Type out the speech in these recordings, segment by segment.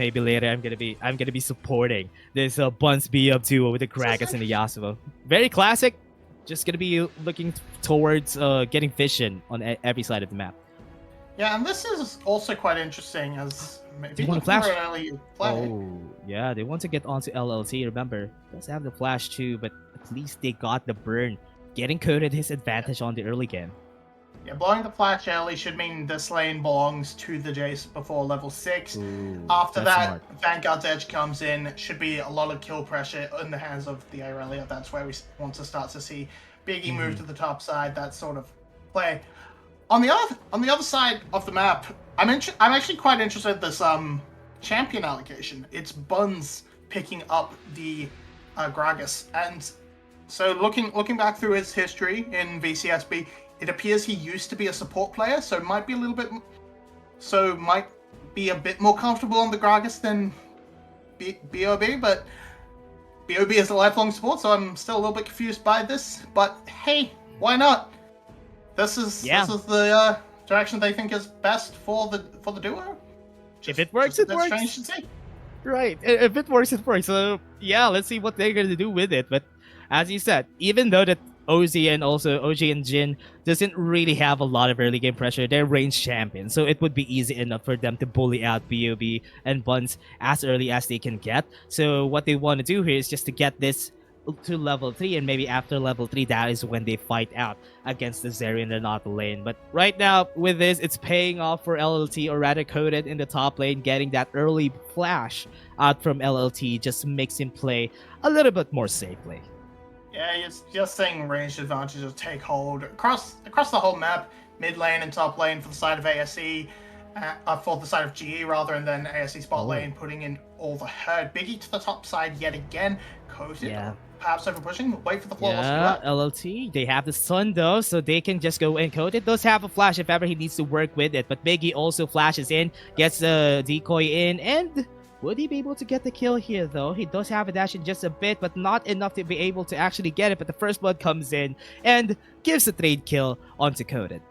maybe later I'm gonna be supporting this Buns B up duo with the Gragas and the Yasuo. Very classic. Just gonna be looking towards getting vision on every side of the map. Yeah, and this is also quite interesting as maybe want to flash? an early play. Oh yeah, they want to get onto LLT. Remember, does have the flash too, but at least they got the burn, getting coded his advantage on the early game. Yeah, blowing the flash early should mean this lane belongs to the Jace before level 6. Ooh, After that, smart. Vanguard's Edge comes in. Should be a lot of kill pressure in the hands of the Irelia. That's where we want to start to see Biggie move to the top side. That sort of play. On the other side of the map, I'm actually quite interested in this champion allocation. It's Buns picking up the Gragas, and so looking back through his history in VCSB. It appears he used to be a support player, so might be a bit more comfortable on the Gragas than BOB, but BOB is a lifelong support, so I'm still a little bit confused by this. But hey, why not? This is the direction they think is best for the duo. If it works, it works. Strange to see. Right. If it works, it works. So yeah, let's see what they're gonna do with it. But as you said, even though that OZ and also OG and Jin doesn't really have a lot of early game pressure, they're range champions, so it would be easy enough for them to bully out BOB and Buns as early as they can get. So what they want to do here is just to get this to level 3, and maybe after level 3, that is when they fight out against the Zeri in the not lane. But right now, with this, it's paying off for LLT, or rather Coded in the top lane, getting that early flash out from LLT just makes him play a little bit more safely. Yeah, it's just saying ranged advantages take hold across the whole map, mid lane and top lane for the side of ASE, for the side of GE rather, and then ASE spot lane putting in all the herd. Biggie to the top side yet again, Coated, perhaps over pushing, wait for the flawless LLT, they have the Sun though, so they can just go in. Coated does have a flash if ever he needs to work with it, but Biggie also flashes in, gets a decoy in, and would he be able to get the kill here, though? He does have a dash in just a bit, but not enough to be able to actually get it. But the first blood comes in and gives a trade kill onto Coded.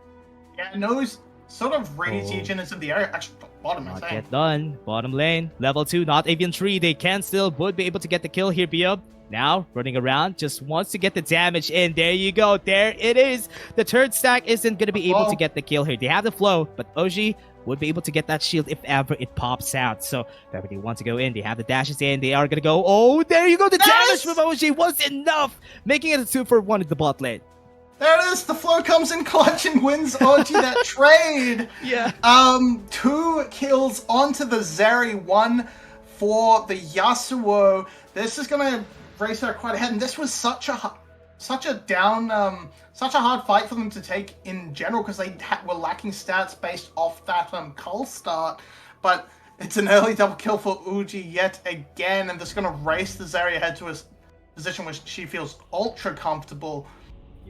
Yeah, knows sort of Radiation is in the area. Actually, bottom, not yet done. Bottom lane, level 2, not even 3. They can still would be able to get the kill here, Biob. Now, running around, just wants to get the damage in. There you go. There it is. The third stack isn't going to be able to get the kill here. They have the flow, but OG would be able to get that shield if ever it pops out. So, if ever they want to go in, they have the dashes in. They are going to go. Oh, there you go. The damage from OG was enough, making it a 2-for-1 at the bot lane. There it is. The flow comes in clutch and wins OG that trade. Yeah. 2 kills onto the Zeri, 1 for the Yasuo. This is going to race her quite ahead, and this was such a hard fight for them to take in general, because they were lacking stats based off that Cull start. But it's an early double kill for Uji yet again, and this is going to race the Zeri ahead to a position which she feels ultra comfortable.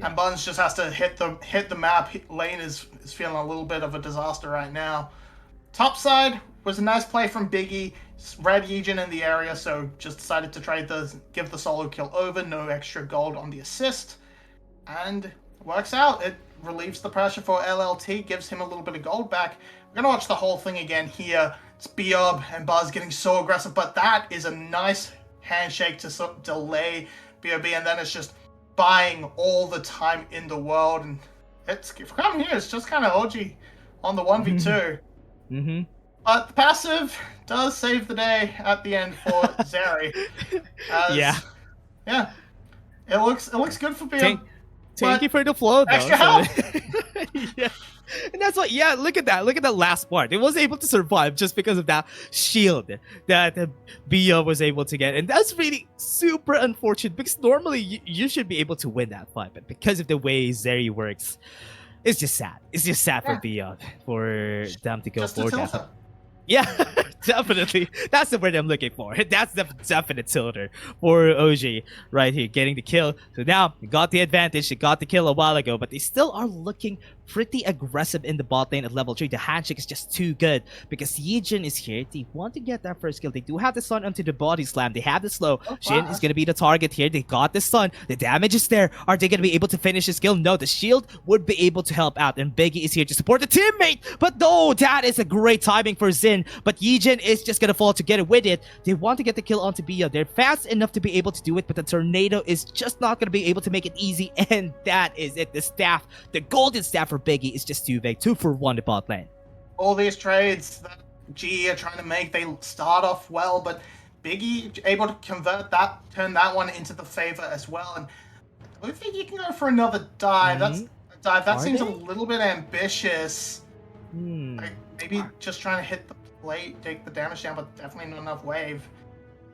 And Buns just has to hit the map. Lane is feeling a little bit of a disaster right now. Top side was a nice play from Biggie. Red Yijin in the area, so just decided to give the solo kill over. No extra gold on the assist. And it works out. It relieves the pressure for LLT, gives him a little bit of gold back. We're going to watch the whole thing again here. It's Biob and Buzz getting so aggressive, but that is a nice handshake to delay BOB, and then it's just buying all the time in the world. And it's from here, it's just kind of OG on the 1v2. Mm-hmm. But the passive does save the day at the end for Zeri. Yeah. It looks good for Biob. Thank you for the flow, though. Extra help. Yeah. And that's what, look at that. Look at that last part. It was able to survive just because of that shield that Bia was able to get. And that's really super unfortunate, because normally you should be able to win that fight. But because of the way Zeri works, it's just sad. It's just sad for Bia, for them to go forward. Yeah, definitely. That's the word I'm looking for. That's the definite tilter for OG right here, getting the kill. So now, they got the advantage. They got the kill a while ago, but they still are looking pretty aggressive in the bot lane at level 3. The handshake is just too good because Yijin is here. They want to get that first kill. They do have the stun onto the body slam. They have the slow. Oh, Jin is going to be the target here. They got the stun. The damage is there. Are they going to be able to finish his kill? No, the shield would be able to help out. And Biggie is here to support the teammate. But no, that is a great timing for Xin. But Yijin is just going to fall together with it. They want to get the kill onto Bia. They're fast enough to be able to do it, but the tornado is just not going to be able to make it easy. And that is it. The staff, the golden staff for Biggie is just too big. 2 for 1 to bot lane. All these trades that GE are trying to make, they start off well, but Biggie able to convert that, turn that one into the favor as well. And I don't think you can go for another dive. That seems a little bit ambitious. Like, maybe just trying to hit the plate, take the damage down, but definitely not enough wave.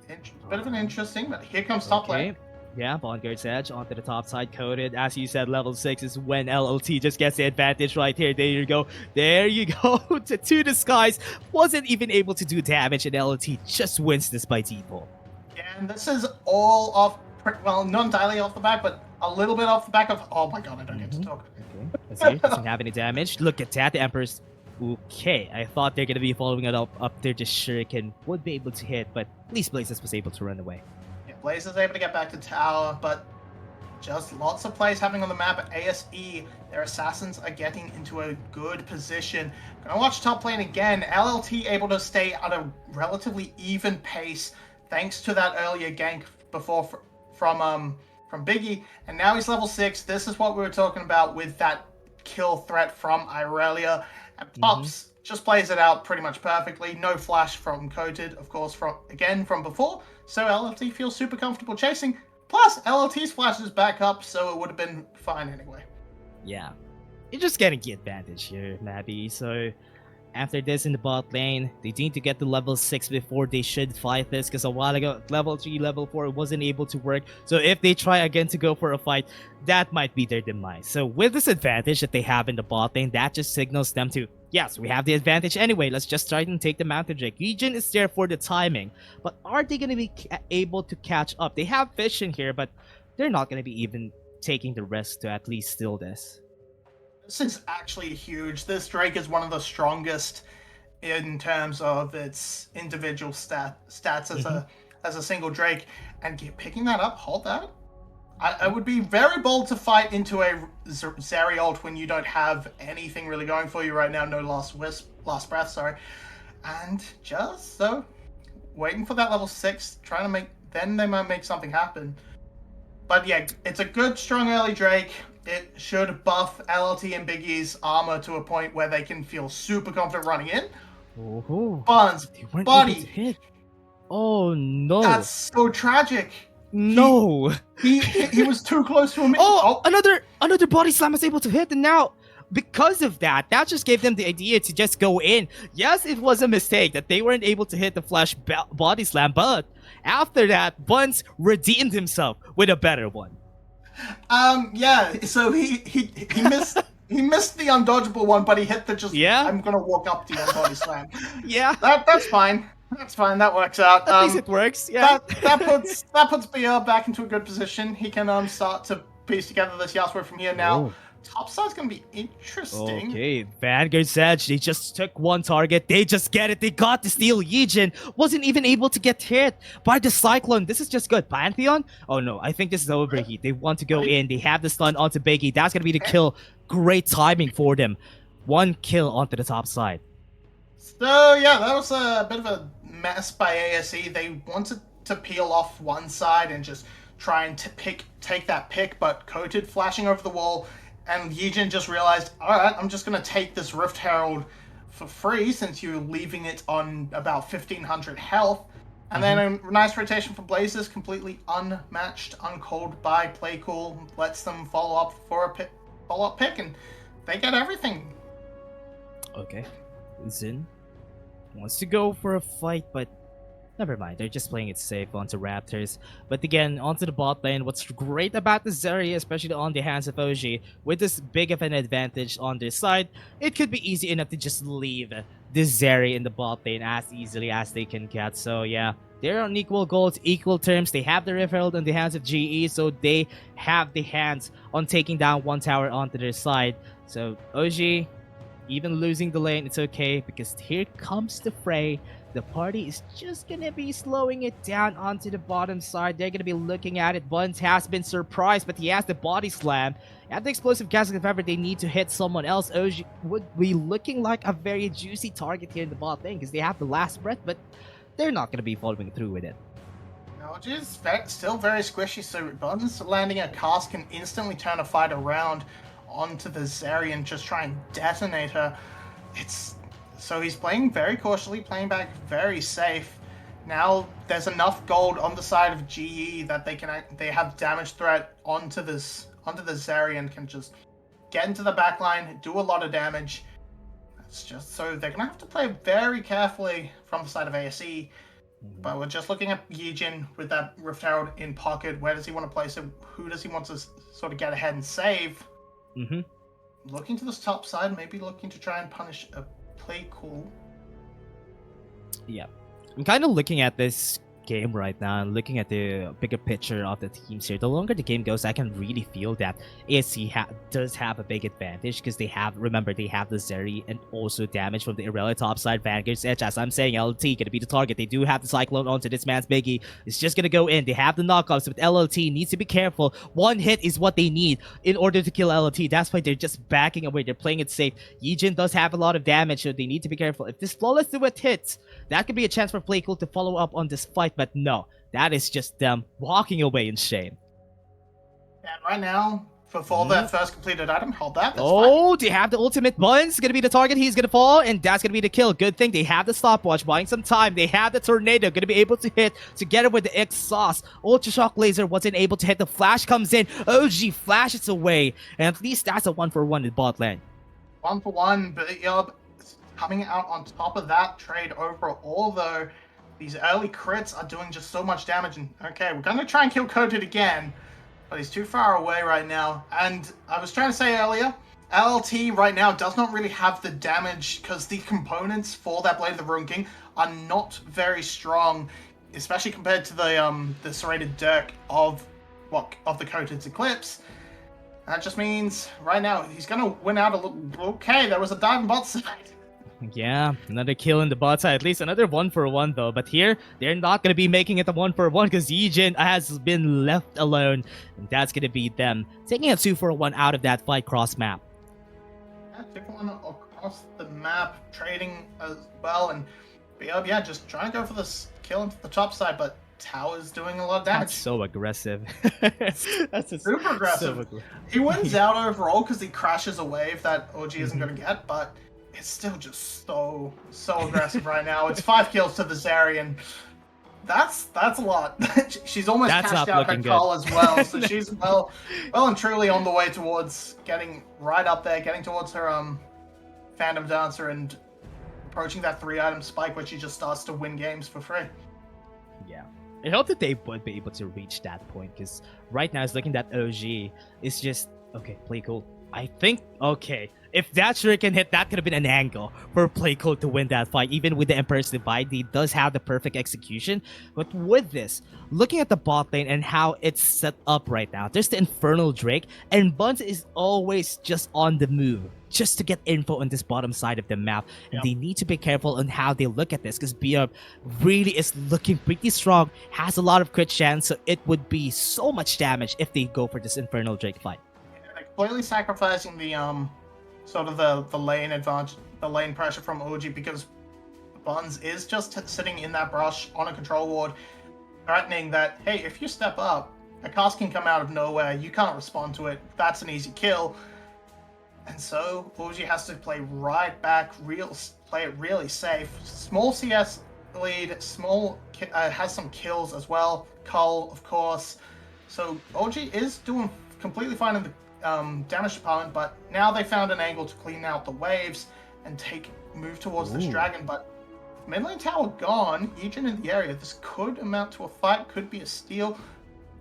Bit of an interesting, but here comes top lane. Yeah, Vanguard's Edge onto the top side, coded. As you said, level 6 is when LLT just gets the advantage right here. There you go. There you go. to the skies. Wasn't even able to do damage, and LLT just wins this by default. Yeah, and this is all off, well, not entirely off the back, but a little bit off the back of, oh my god, I don't get to talk. Okay, let's see. Doesn't have any damage. Look at that, the Emperor's. Okay, I thought they're going to be following it up there. Just Shuriken would be able to hit, but at least Blazes was able to run away. Blaze is able to get back to tower, but just lots of plays happening on the map. ASE, their assassins are getting into a good position. Gonna watch top lane again. LLT able to stay at a relatively even pace thanks to that earlier gank before from Biggie, and now he's level 6. This is what we were talking about with that kill threat from Irelia, and Pops just plays it out pretty much perfectly. No flash from Coated, of course, from before. So LLT feels super comfortable chasing. Plus, LLT's flash is back up, so it would have been fine anyway. Yeah. You're just getting the advantage here, Nabby. So after this in the bot lane, they need to get to level 6 before they should fight this, because a while ago, level 3, level 4 wasn't able to work. So if they try again to go for a fight, that might be their demise. So with this advantage that they have in the bot lane, that just signals them to, yes, we have the advantage anyway. Let's just try and take the Mountain Drake. Legion is there for the timing. But are they going to be able to catch up? They have vision here, but they're not going to be even taking the risk to at least steal this. This is actually huge. This Drake is one of the strongest in terms of its individual stats as a single Drake. And picking that up, hold that. I would be very bold to fight into a Zeri ult when you don't have anything really going for you right now. No last breath, sorry. And just so waiting for that level 6, trying to make, then they might make something happen. But yeah, it's a good, strong early Drake. It should buff LLT and Biggie's armor to a point where they can feel super confident running in. Buns, buddy. Oh no. That's so tragic. No. He was too close to him. Oh, another body slam was able to hit, and now because of that just gave them the idea to just go in. Yes, it was a mistake that they weren't able to hit the flash body slam, but after that, Buns redeemed himself with a better one. Yeah, so he missed he missed the undodgeable one, but he hit the I'm gonna walk up to you and body slam. Yeah. That's fine. That's fine, that works out. At least it works, yeah. That puts BR back into a good position. He can start to piece together this Yasuo from here now. Top side's gonna be interesting. Okay, Vanguard's Edge, they just took one target. They just get it. They got the steal. Yijin wasn't even able to get hit by the Cyclone. This is just good. Pantheon? Oh no, I think this is overheat. They want to go in. They have the stun onto Biggie. That's gonna be the kill. Great timing for them. One kill onto the top side. So yeah, that was a bit of a mess by ASE. They wanted to peel off one side and just try and take that pick, but Coated flashing over the wall. And Yijin just realized, alright, I'm just going to take this Rift Herald for free since you're leaving it on about 1500 health. And then a nice rotation for Blazes, completely unmatched, uncalled by Playcool, lets them follow up for a follow-up pick, and they get everything. Okay. Xin wants to go for a fight, but Never mind, they're just playing it safe onto Raptors. But again, onto the bot lane, what's great about the Zarya, especially on the hands of OG, with this big of an advantage on their side, it could be easy enough to just leave the Zarya in the bot lane as easily as they can get. So yeah, they're on equal goals, equal terms. They have the referral on the hands of GE, so they have the hands on taking down one tower onto their side. So OG, even losing the lane, it's okay because here comes the fray. The party is just gonna be slowing it down onto the bottom side. They're gonna be looking at it. Buns has been surprised, but he has the body slam. At the explosive castle, if ever they need to hit someone else, OG would be looking like a very juicy target here in the bot lane because they have the last breath, but they're not gonna be following through with it. No, it is still very squishy, so Buns landing a cast can instantly turn a fight around onto the Zarya and just try and detonate her. So he's playing very cautiously, playing back very safe. Now there's enough gold on the side of GE that they have damage threat onto the Zarya and can just get into the backline, do a lot of damage. It's just so they're gonna have to play very carefully from the side of ASE. But we're just looking at Yijin with that Rift Herald in pocket. Where does he want to place it? Who does he want to sort of get ahead and save? Looking to this top side, maybe looking to try and punish a play cool. Yeah. I'm kind of looking at this game right now and looking at the bigger picture of the teams here. The longer the game goes, I can really feel that ASC does have a big advantage because they have the Zeri and also damage from the Irelia topside Vanguard's Edge. As I'm saying, LLT gonna be the target. They do have the Cyclone onto this man's Biggie. It's just gonna go in. They have the knockoffs, but LLT needs to be careful. One hit is what they need in order to kill LLT. That's why they're just backing away. They're playing it safe. Yijin does have a lot of damage, so they need to be careful. If this flawless duet hits, that could be a chance for Playcool to follow up on this fight, but no, that is just them walking away in shame. And right now, for that first completed item, hold that. Oh, they have the ultimate Buns. Gonna be the target. He's gonna fall, and that's gonna be the kill. Good thing they have the stopwatch, buying some time. They have the tornado, gonna be able to hit together with the exhaust. Ultra shock laser wasn't able to hit. The flash comes in. OG flashes away, and at least that's a 1-for-1 in bot lane. 1-for-1, but coming out on top of that trade overall, though, these early crits are doing just so much damage. And okay, we're going to try and kill Coated again, but he's too far away right now. And I was trying to say earlier, LLT right now does not really have the damage because the components for that Blade of the Ruined King are not very strong, especially compared to the serrated Dirk of the Coated's Eclipse. That just means right now he's going to win out a little. Okay, there was a dive in bot side. Yeah, another kill in the bot side. At least another 1-for-1 though. But here, they're not going to be making it a 1-for-1 because Yijin has been left alone. And that's going to be them taking a 2-for-1 out of that fight cross map. Yeah, 2-for-1 across the map, trading as well. And yeah, just trying to go for this kill into the top side. But Tower's doing a lot of damage. That's so aggressive. That's super aggressive. He wins out overall because he crashes a wave that OG isn't going to get. But it's still just so aggressive right now. It's 5 kills to the Zarya, and that's a lot. She's almost cashed out her call as well, so she's well and truly on the way towards getting right up there, getting towards her Phantom Dancer and approaching that 3-item spike where she just starts to win games for free. Yeah. I hope that they would be able to reach that point, because right now it's looking that OG is just, okay, play cool. I think, okay, if that shuriken hit, that could have been an angle for Playcool to win that fight. Even with the Emperor's Divide, he does have the perfect execution. But with this, looking at the bot lane and how it's set up right now, there's the Infernal Drake, and Buns is always just on the move, just to get info on this bottom side of the map. And they need to be careful on how they look at this, because BR really is looking pretty strong, has a lot of crit chance, so it would be so much damage if they go for this Infernal Drake fight. They're completely sacrificing the sort of the lane advantage, the lane pressure from OG, because Buns is just sitting in that brush on a control ward, threatening that, hey, if you step up, a cast can come out of nowhere, you can't respond to it, that's an easy kill. And so OG has to play right back, play it really safe. Small CS lead, has some kills as well. Cull, of course. So OG is doing completely fine in the damage department, but now they found an angle to clean out the waves and move towards this dragon. But Mid lane tower gone. Yijin in the area. This could amount to a fight. Could be a steal.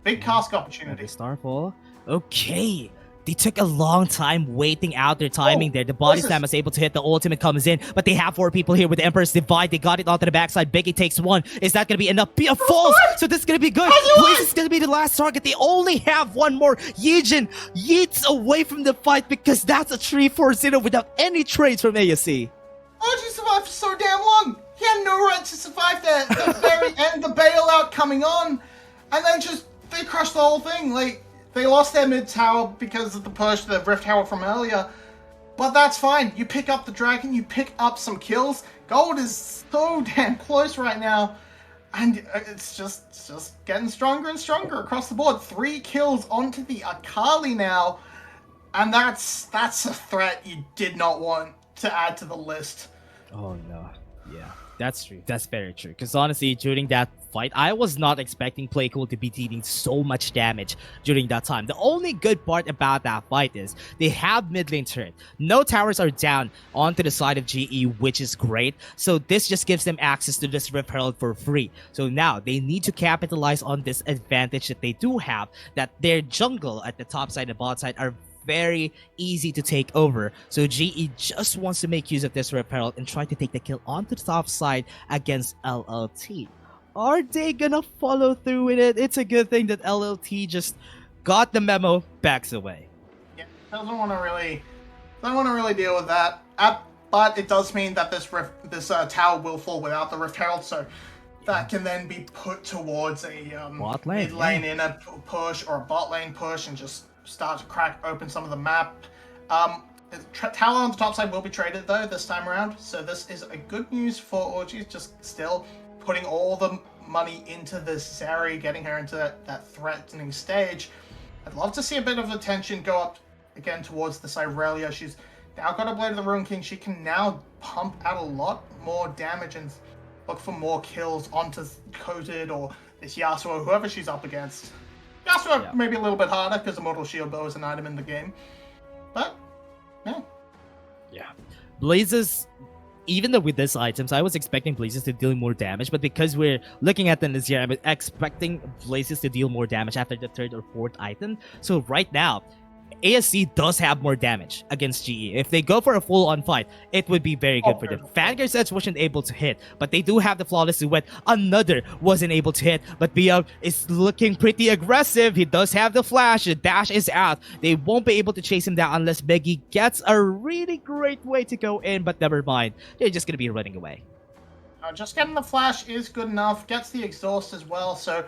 Big cask opportunity. Starfall. Okay. They took a long time waiting out their timing there. The body slam was able to hit. The ultimate comes in, but they have 4 people here with the Emperor's Divide. They got it onto the backside. Biggie takes 1. Is that going to be enough? Be a false. So this is going to be good. Blaze is going to be the last target. They only have 1 more. Yijin yeets away from the fight because that's a 3-4-0 without any trades from ASC. OG survived for so damn long. He had no right to survive there. At the very end, the bailout coming on, and then they crushed the whole thing. Like, they lost their mid tower because of the push, the Rift Tower from earlier. But that's fine. You pick up the dragon, you pick up some kills. Gold is so damn close right now. And it's just getting stronger and stronger across the board. 3 kills onto the Akali now. And that's a threat you did not want to add to the list. Oh no. Yeah, that's true. That's very true. Because honestly, during that fight, I was not expecting Playcool to be dealing so much damage during that time. The only good part about that fight is they have mid lane turret. No towers are down onto the side of GE, which is great. So this just gives them access to this Rift Herald for free. So now they need to capitalize on this advantage that they do have, that their jungle at the top side and bot side are very easy to take over. So GE just wants to make use of this Rift Herald and try to take the kill onto the top side against LLT. Are they gonna follow through with it? It's a good thing that LLT just got the memo, backs away. Yeah, doesn't want to really deal with that. But it does mean that this tower will fall without the Rift Herald, so that can then be put towards a mid lane in a push or a bot lane push and just start to crack open some of the map. Tower on the top side will be traded though this time around, so this is a good news for Orgy, just still putting all the money into this Zeri, getting her into that threatening stage. I'd love to see a bit of attention go up again towards this Irelia. She's now got a Blade of the Ruin King. She can now pump out a lot more damage and look for more kills onto Coated or this Yasuo, whoever she's up against. Yasuo maybe a little bit harder because Immortal Shield Bow is an item in the game. But, yeah. Yeah. Blazes, even though with these items, I was expecting Blazes to deal more damage, but because we're looking at them this year, I'm expecting Blazes to deal more damage after the 3rd or 4th item. So right now, ASC does have more damage against GE. If they go for a full-on fight, it would be very good for them. Vanguard's Edge wasn't able to hit, but they do have the Flawless Duet. Another wasn't able to hit, but Bia is looking pretty aggressive. He does have the flash. The dash is out. They won't be able to chase him down unless Biggie gets a really great way to go in, but never mind. They're just going to be running away. Just getting the flash is good enough. Gets the exhaust as well, so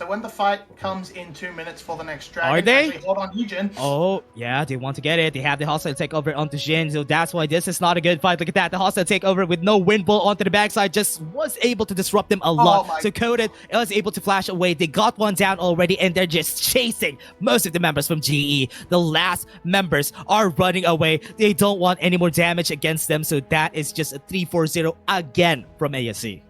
when the fight comes in 2 minutes for the next dragon, are they? Hold on, Yijin. Oh, yeah, they want to get it. They have the hostile takeover onto Jin, so that's why this is not a good fight. Look at that. The hostile takeover with no wind ball onto the backside just was able to disrupt them a lot. So Coded was able to flash away. They got one down already, and they're just chasing most of the members from GE. The last members are running away. They don't want any more damage against them, so that is just a 3-4-0 again from ASC.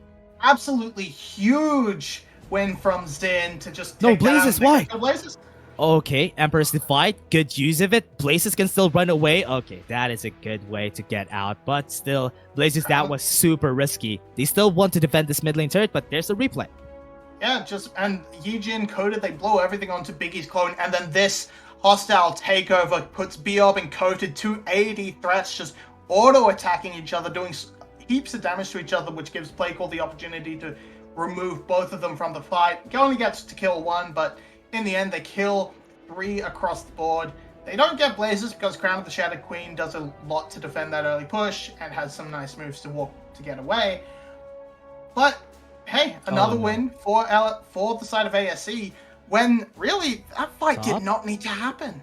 Absolutely huge win from Zin to just no Blazes. Why? Blazes. Okay, Emperor's Divide, good use of it. Blazes can still run away. Okay, that is a good way to get out, but still, Blazes, that was super risky. They still want to defend this mid lane turret, but there's a replay. Yeah, and Yijin Coated, they blow everything onto Biggie's clone, and then this hostile takeover puts Biob and Coated 280 threats just auto-attacking each other, doing heaps of damage to each other, which gives Playcall the opportunity to remove both of them from the fight. He only gets to kill 1, but in the end they kill 3 across the board. They don't get Blazes because Crown of the Shattered Queen does a lot to defend that early push and has some nice moves to get away. But hey, another win for the side of ASC when really that fight did not need to happen.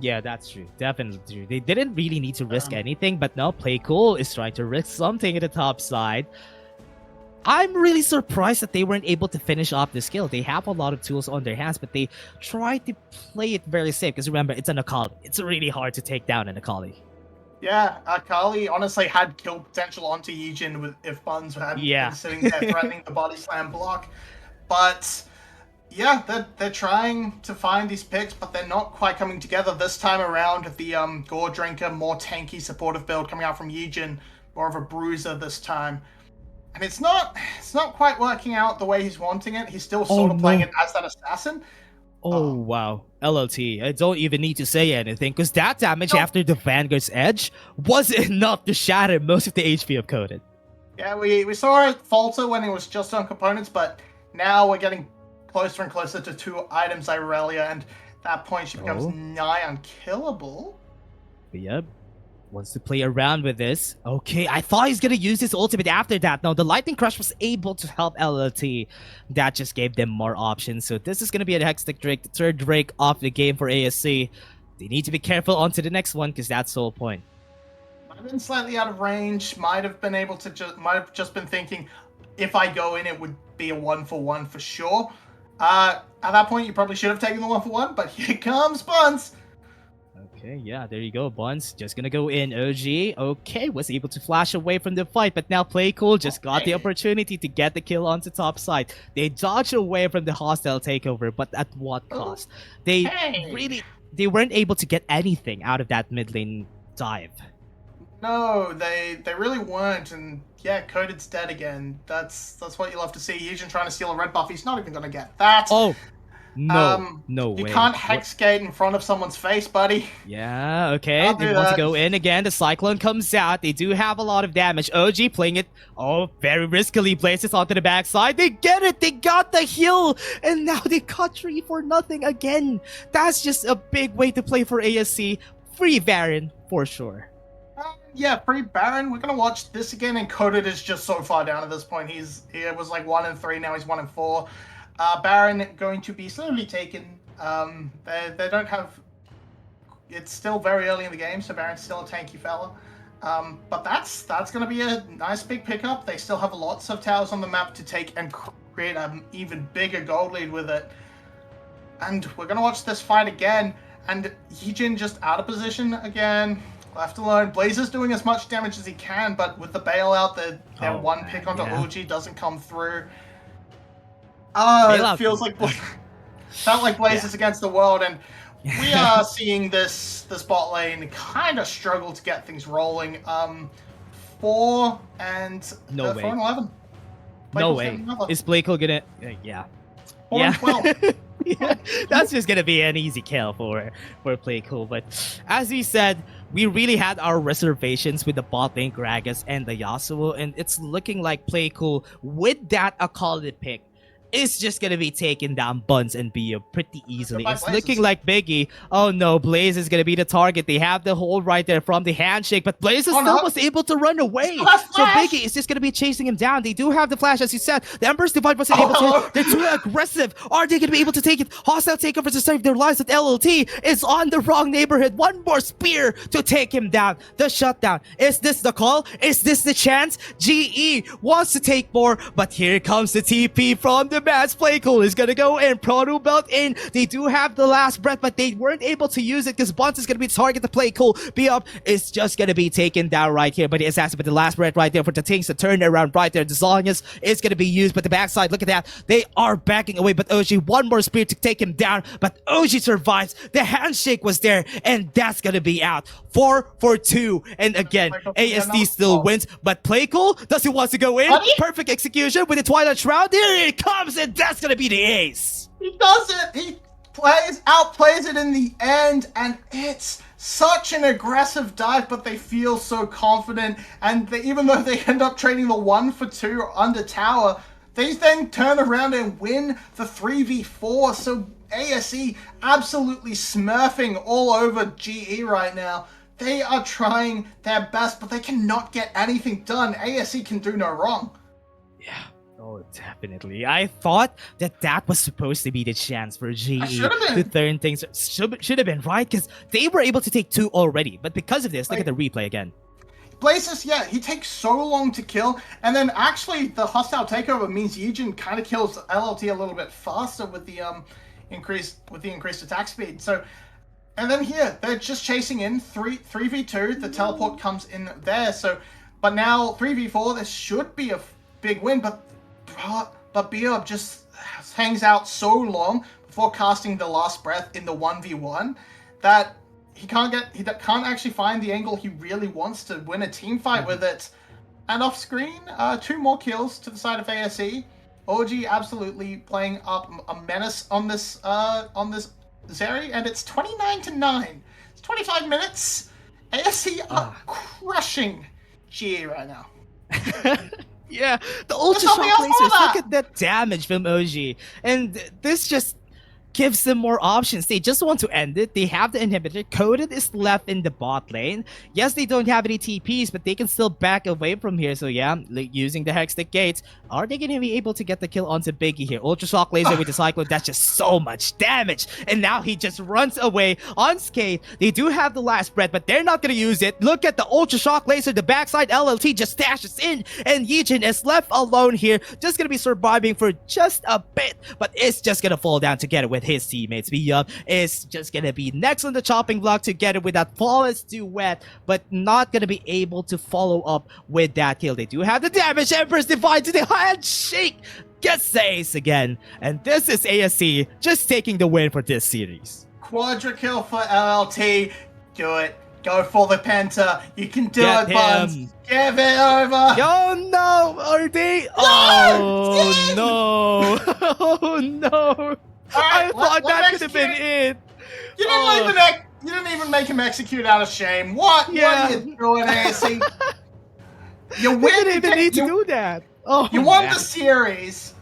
Yeah, that's true. Definitely true. They didn't really need to risk anything, but now Playcool is trying to risk something at the top side. I'm really surprised that they weren't able to finish off this kill. They have a lot of tools on their hands, but they try to play it very safe. Because remember, it's an Akali. It's really hard to take down an Akali. Yeah, Akali honestly had kill potential onto Yijin if Buns had been sitting there threatening the body slam block. But yeah, they're trying to find these picks, but they're not quite coming together this time around. The Gore Drinker, more tanky supportive build coming out from Yijin more of a bruiser this time. And it's not quite working out the way he's wanting it. He's still sort of playing it as that assassin. Oh, wow. LLT, I don't even need to say anything, because that damage after the Vanguard's Edge was enough to shatter most of the HP of Coded. Yeah, we saw it falter when it was just on components, but now we're getting closer and closer to 2 items Irelia, and at that point she becomes nigh unkillable. Yep. Wants to play around with this. Okay, I thought he's gonna use his ultimate after that. No, the Lightning Crush was able to help LLT. That just gave them more options. So this is gonna be a Hextech Drake, the 3rd Drake off the game for ASC. They need to be careful on to the next one, because that's the whole point. Might have been slightly out of range. Might have just been thinking, if I go in, it would be a 1-for-1 for sure. At that point, you probably should have taken the 1-for-1, but here comes Buns. Okay, yeah, there you go, Buns. Just gonna go in. OG, okay, was able to flash away from the fight, but now Play Cool just got the opportunity to get the kill on the top side. They dodged away from the hostile takeover, but at what cost? They weren't able to get anything out of that mid lane dive. No, they really weren't, and yeah, Coded's dead again. That's what you love to see. Yujin trying to steal a red buff. He's not even gonna get that. Oh. No way. You can't hex gate in front of someone's face, buddy. Yeah, okay. They want to go in again. The Cyclone comes out. They do have a lot of damage. OG playing it, very riskily. Places onto the backside. They get it. They got the heal. And now they cut 3 for nothing again. That's just a big way to play for ASC. Free Baron, for sure. Yeah, free Baron. We're going to watch this again. And Coded is just so far down at this point. He was like 1-3. Now he's 1-4. Baron going to be slowly taken. They don't have... It's still very early in the game, so Baron's still a tanky fella. But that's going to be a nice big pickup. They still have lots of towers on the map to take and create an even bigger gold lead with it. And we're going to watch this fight again. And Yijin just out of position again. Left alone. Blazer's doing as much damage as he can, but with the bailout, their one pick onto OG doesn't come through. It feels like felt like Blazers against the world, and we are seeing this bot lane kind of struggle to get things rolling. 4 and 4 and 11. No way. Is Blakehill gonna? Yeah. 4 and 12. Yeah, that's just gonna be an easy kill for Playcool. But as we said, we really had our reservations with the bot lane Gragas and the Yasuo, and it's looking like Playcool with that Akali pick is just gonna be taking down Buns and Bio pretty easily. It's looking like Biggie. Oh no, Blaze is gonna be the target. They have the hold right there from the handshake, but Blaze still was able to run away. So Biggie is just gonna be chasing him down. They do have the flash, as you said. The Ember's Divide wasn't able to. They're too aggressive. Are they gonna be able to take it? Hostile takeover to save their lives. With LLT is on the wrong neighborhood. One more spear to take him down. The shutdown. Is this the call? Is this the chance? GE wants to take more, but here comes the TP from the Mads. Playcool is gonna go in. Proto Belt in. They do have the last breath, but they weren't able to use it because Buns is gonna be the target to Playcool. Be up is just gonna be taken down right here by the assassin, but the last breath right there for the things to turn around right there. The Zonius is gonna be used, but the backside, look at that. They are backing away, but OG, one more spear to take him down, but OG survives. The handshake was there, and that's gonna be out. 4 for 2, and again, ASD still wins, but Playcool, does he want to go in? Perfect execution with the Twilight Shroud. There it comes, and that's gonna be the ace. He does it. He outplays it in the end, and it's such an aggressive dive, but they feel so confident, and even though they end up trading the 1 for 2 under tower, they then turn around and win the 3v4. So ASE absolutely smurfing all over GE right now. They are trying their best, but they cannot get anything done. ASE can do no wrong. Yeah. Oh, definitely. I thought that was supposed to be the chance for GE to turn things. Should have been, right? Because they were able to take 2 already. But because of this, look at the replay again. Blazes, yeah, he takes so long to kill. And then actually the hostile takeover means Yujin kind of kills LLT a little bit faster with the increased attack speed. So, and then here, they're just chasing in 3v2. The teleport comes in there. So, but now 3v4, this should be a big win. But Biob just hangs out so long before casting the last breath in the 1v1 that he can't actually find the angle he really wants to win a team fight with it. And off screen, 2 more kills to the side of ASE. OG absolutely playing up a menace on this Zeri, and it's 29-9. It's 25 minutes. ASE are crushing GE right now. Yeah, the ultra shock lasers. Look at that damage from OG, and this just gives them more options. They just want to end it. They have the inhibitor. Coded is left in the bot lane. Yes, they don't have any TPs, but they can still back away from here. So yeah, like using the Hextech Gates, are they going to be able to get the kill onto Biggie here? Ultra Shock Laser with the Cyclone, that's just so much damage. And now he just runs away unscathed. They do have the last breath, but they're not going to use it. Look at the Ultra Shock Laser. The backside LLT just dashes in, and Yijin is left alone here. Just going to be surviving for just a bit, but it's just going to fall down together with his teammates. Biyup is just gonna be next on the chopping block together with that flawless duet, but not gonna be able to follow up with that kill. They do have the damage. Empress Divine to the handshake gets the ace again, and this is ASC just taking the win for this series. Quadra kill for LLT. Do it. Go for the Penta. You can do it, Buns. Give it over. Oh no, are they? No, oh no. Oh no. Right, I thought that could have been it. You didn't even make him execute out of shame. What? Yeah. What are you doing, ASC? You didn't even need to do that. Oh, you won the series.